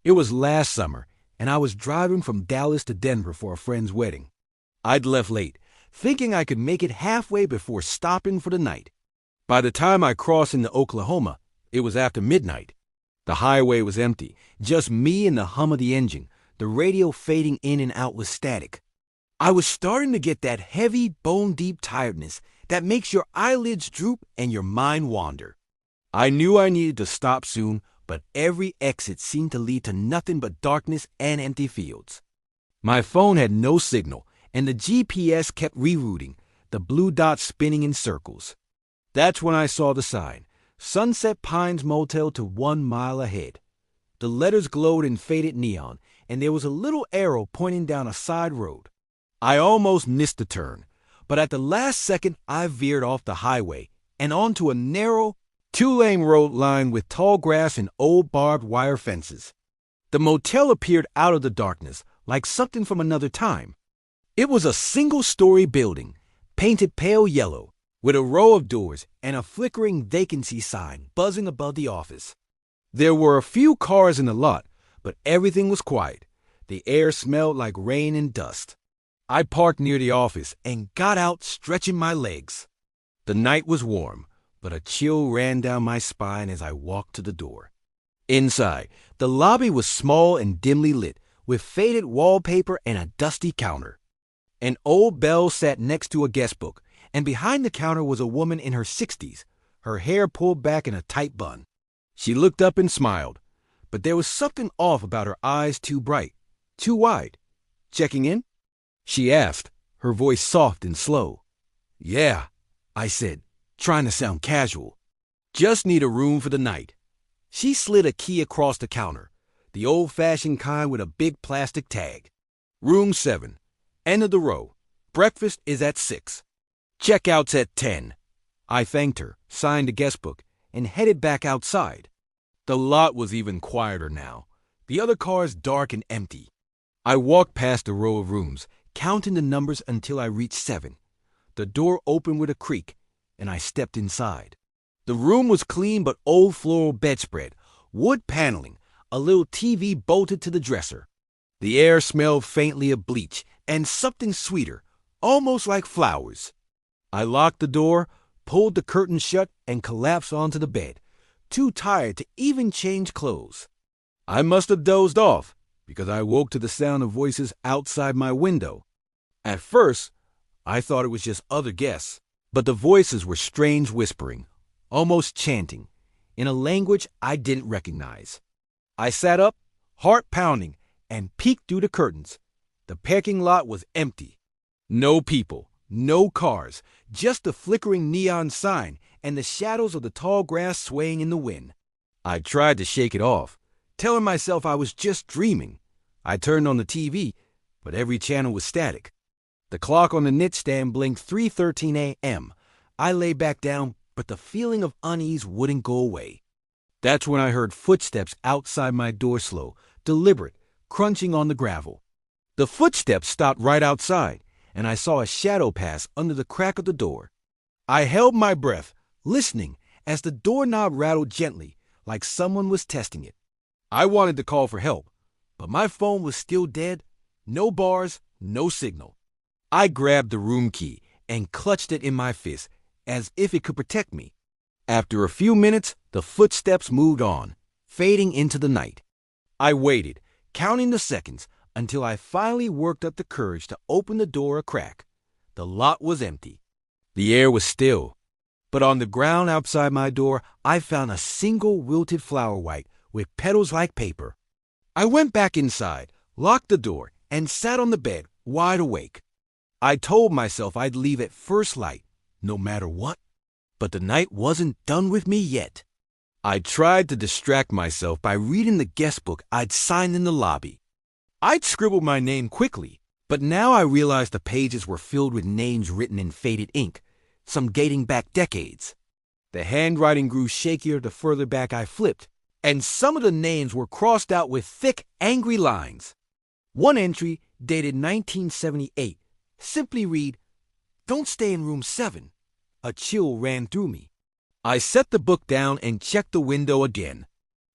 It was last summer, and I was driving from Dallas to Denver for a friend's wedding. I'd left late, thinking I could make it halfway before stopping for the night. By the time I crossed into Oklahoma, it was after midnight. The highway was empty, just me and the hum of the engine, the radio fading in and out with static. I was starting to get that heavy, bone-deep tiredness that makes your eyelids droop and your mind wander. I knew I needed to stop soon, but every exit seemed to lead to nothing but darkness and empty fields. My phone had no signal, and the GPS kept rerouting, the blue dots spinning in circles. That's when I saw the sign, Sunset Pines Motel to 1 mile ahead. The letters glowed in faded neon, and there was a little arrow pointing down a side road. I almost missed the turn, but at the last second I veered off the highway and onto a narrow, 2-lane road lined with tall grass and old barbed wire fences. The motel appeared out of the darkness like something from another time. It was a single-story building, painted pale yellow, with a row of doors and a flickering vacancy sign buzzing above the office. There were a few cars in the lot, but everything was quiet. The air smelled like rain and dust. I parked near the office and got out stretching my legs. The night was warm, but a chill ran down my spine as I walked to the door. Inside, the lobby was small and dimly lit, with faded wallpaper and a dusty counter. An old bell sat next to a guestbook, and behind the counter was a woman in her 60s, her hair pulled back in a tight bun. She looked up and smiled, but there was something off about her eyes, too bright, too wide. "Checking in?" she asked, her voice soft and slow. "Yeah," I said, trying to sound casual. "Just need a room for the night." She slid a key across the counter, the old-fashioned kind with a big plastic tag. "Room 7, end of the row. Breakfast is at 6. Checkout's at 10. I thanked her, signed the guestbook, and headed back outside. The lot was even quieter now, the other cars dark and empty. I walked past the row of rooms, counting the numbers until I reached 7. The door opened with a creak, and I stepped inside. The room was clean but old floral bedspread, wood paneling, a little TV bolted to the dresser. The air smelled faintly of bleach and something sweeter, almost like flowers. I locked the door, pulled the curtain shut, and collapsed onto the bed, too tired to even change clothes. I must have dozed off, because I woke to the sound of voices outside my window. At first, I thought it was just other guests, but the voices were strange whispering, almost chanting, in a language I didn't recognize. I sat up, heart pounding, and peeked through the curtains. The parking lot was empty. No people, no cars, just the flickering neon sign and the shadows of the tall grass swaying in the wind. I tried to shake it off, telling myself I was just dreaming. I turned on the TV, but every channel was static. The clock on the nightstand blinked 3:13 a.m. I lay back down, but the feeling of unease wouldn't go away. That's when I heard footsteps outside my door, slow, deliberate, crunching on the gravel. The footsteps stopped right outside, and I saw a shadow pass under the crack of the door. I held my breath, listening as the doorknob rattled gently, like someone was testing it. I wanted to call for help, but my phone was still dead. No bars, no signal. I grabbed the room key and clutched it in my fist, as if it could protect me. After a few minutes, the footsteps moved on, fading into the night. I waited, counting the seconds, until I finally worked up the courage to open the door a crack. The lot was empty. The air was still. But on the ground outside my door, I found a single wilted flower white with petals like paper. I went back inside, locked the door, and sat on the bed, wide awake. I told myself I'd leave at first light, no matter what. But the night wasn't done with me yet. I tried to distract myself by reading the guestbook I'd signed in the lobby. I'd scribbled my name quickly, but now I realized the pages were filled with names written in faded ink, some dating back decades. The handwriting grew shakier the further back I flipped, and some of the names were crossed out with thick, angry lines. One entry, dated 1978, simply read, "Don't stay in room 7. A chill ran through me. I set the book down and checked the window again.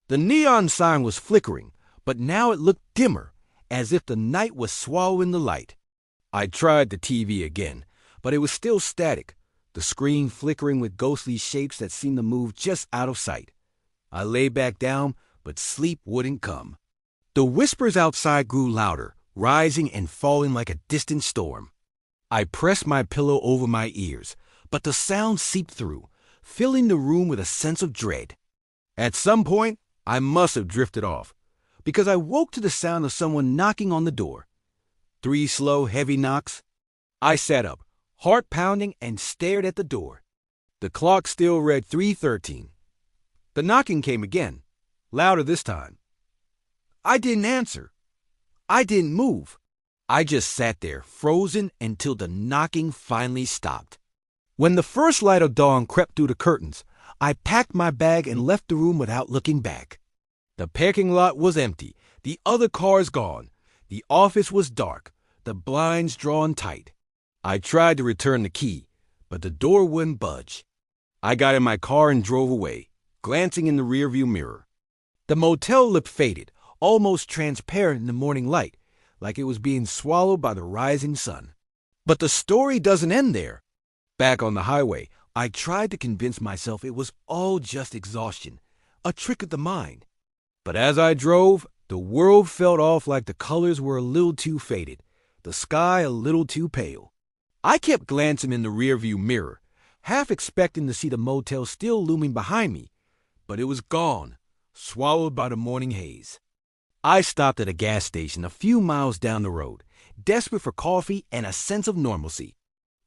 The neon sign was flickering, but now it looked dimmer, as if the night was swallowing the light. I tried the TV again, but it was still static, the screen flickering with ghostly shapes that seemed to move just out of sight. I lay back down, but sleep wouldn't come. The whispers outside grew louder, rising and falling like a distant storm. I pressed my pillow over my ears, but the sound seeped through, filling the room with a sense of dread. At some point, I must have drifted off, because I woke to the sound of someone knocking on the door. 3 slow, heavy knocks. I sat up, heart pounding, and stared at the door. The clock still read 3:13. The knocking came again, louder this time. I didn't answer. I didn't move. I just sat there, frozen, until the knocking finally stopped. When the first light of dawn crept through the curtains, I packed my bag and left the room without looking back. The parking lot was empty, the other cars gone. The office was dark, the blinds drawn tight. I tried to return the key, but the door wouldn't budge. I got in my car and drove away, glancing in the rearview mirror. The motel looked faded, almost transparent in the morning light, like it was being swallowed by the rising sun. But the story doesn't end there. Back on the highway, I tried to convince myself it was all just exhaustion, a trick of the mind. But as I drove, the world felt off like the colors were a little too faded, the sky a little too pale. I kept glancing in the rearview mirror, half expecting to see the motel still looming behind me, but it was gone, swallowed by the morning haze. I stopped at a gas station a few miles down the road, desperate for coffee and a sense of normalcy.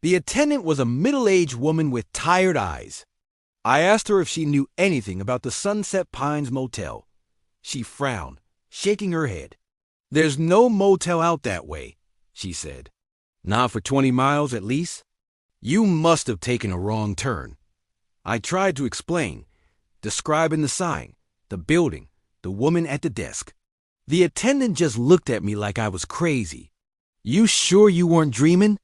The attendant was a middle-aged woman with tired eyes. I asked her if she knew anything about the Sunset Pines Motel. She frowned, shaking her head. "There's no motel out that way," she said. "Not for 20 miles at least. You must have taken a wrong turn." I tried to explain, describing the sign, the building, the woman at the desk. The attendant just looked at me like I was crazy. "You sure you weren't dreaming?"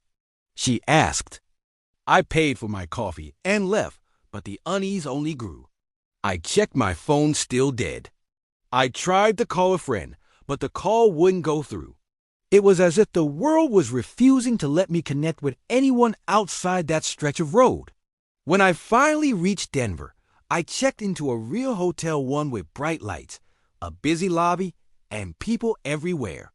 she asked. I paid for my coffee and left, but the unease only grew. I checked my phone, still dead. I tried to call a friend, but the call wouldn't go through. It was as if the world was refusing to let me connect with anyone outside that stretch of road. When I finally reached Denver, I checked into a real hotel, one with bright lights, a busy lobby, and people everywhere.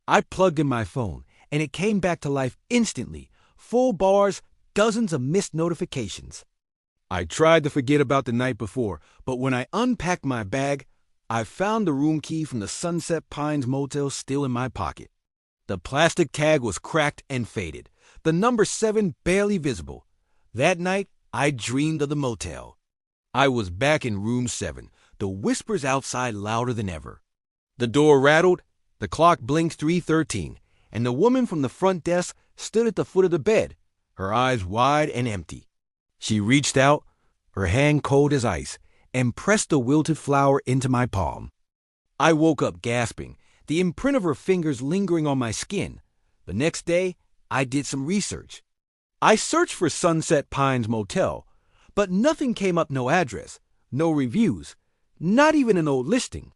I plugged in my phone, and it came back to life instantly. Full bars, dozens of missed notifications. I tried to forget about the night before, but when I unpacked my bag, I found the room key from the Sunset Pines Motel still in my pocket. The plastic tag was cracked and faded, the number 7 barely visible. That night, I dreamed of the motel. I was back in room 7, the whispers outside louder than ever. The door rattled, the clock blinked 3:13, and the woman from the front desk stood at the foot of the bed, her eyes wide and empty. She reached out, her hand cold as ice, and pressed the wilted flower into my palm. I woke up gasping, the imprint of her fingers lingering on my skin. The next day, I did some research. I searched for Sunset Pines Motel, but nothing came up, no address, no reviews, not even an old listing.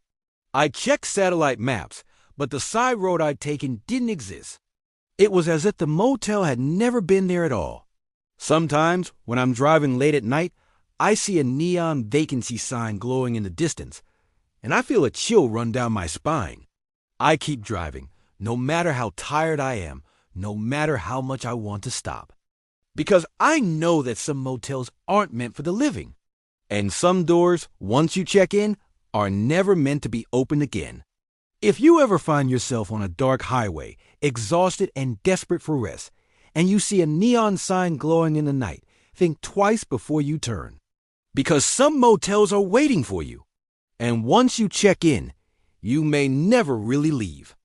I checked satellite maps, but the side road I'd taken didn't exist. It was as if the motel had never been there at all. Sometimes, when I'm driving late at night, I see a neon vacancy sign glowing in the distance, and I feel a chill run down my spine. I keep driving, no matter how tired I am, no matter how much I want to stop. Because I know that some motels aren't meant for the living, and some doors, once you check in, are never meant to be opened again. If you ever find yourself on a dark highway, exhausted and desperate for rest, and you see a neon sign glowing in the night, think twice before you turn. Because some motels are waiting for you. And once you check in, you may never really leave.